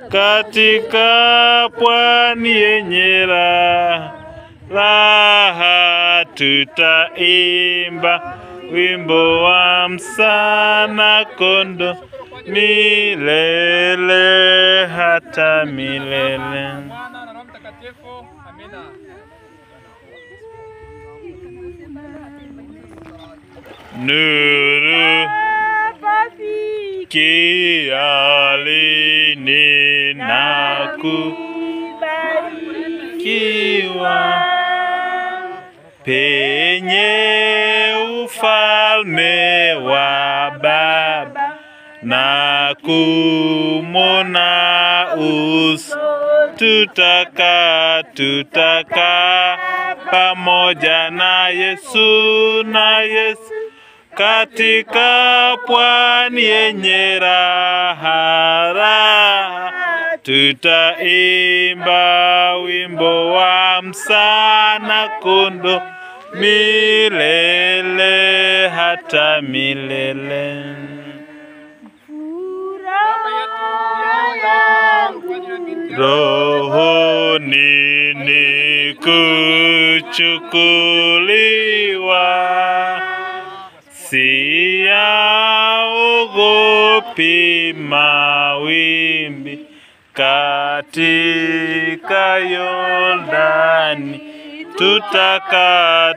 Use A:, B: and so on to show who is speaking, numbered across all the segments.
A: katika pwani yenye raha tutaimba wimbo wa msana kondo milele hata milele. Nuru kialini nakubarikiwa penye ufalme wa Baba na kumona uso tutaka pamoja na Yesu katika pwani yenye raha tutaimba wimbo wa msana kondo milele hata milele. Rohoni ni kuchukuliwa, siyaogopi mawimbi katika Yordani.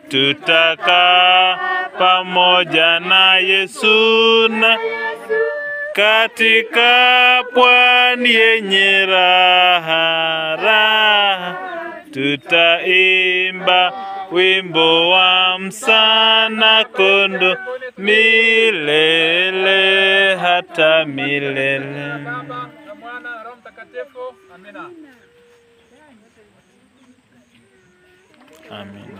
A: Tutaka pamoja na Yesu katika pwani yenye raha tutaimba wimbo wa msana kondo milele hata milele. Amen.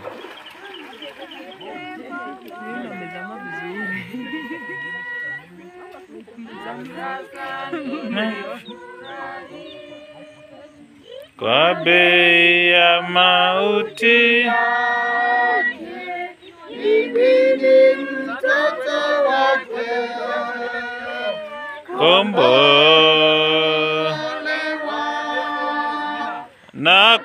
A: Kwa bei ya mauti
B: mimi mtoto wake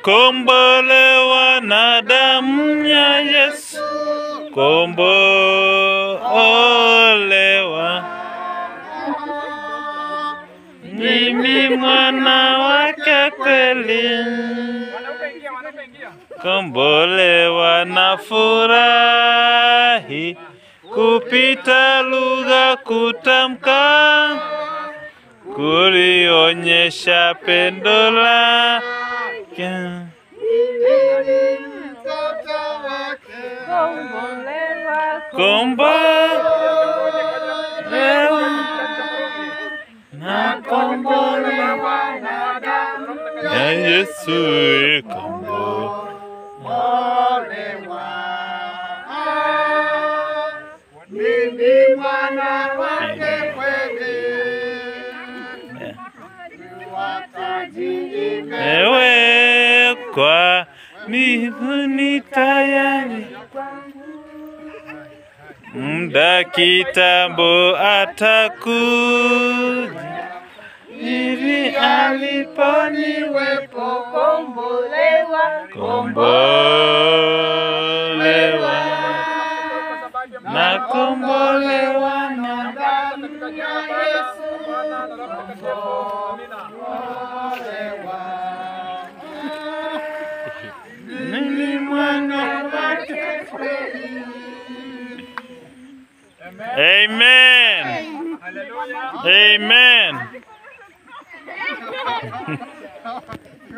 A: kombolewa na damu ya Yesu, kombolewa mimi mwana wake kweli, kombolewa na furahi kupita lugha kutamka, kulionyesha pendo lake. Kombolewa na damu ya Yesu, kombolewa
B: mimi mwana wake kweli,
A: kwa mbinguni tayari, muda kitambo atakuja, hivi aliponiwepo kombolewa na kombolewa na damu ya Yesu, mimi mwana wake kweli. Amen. Amen.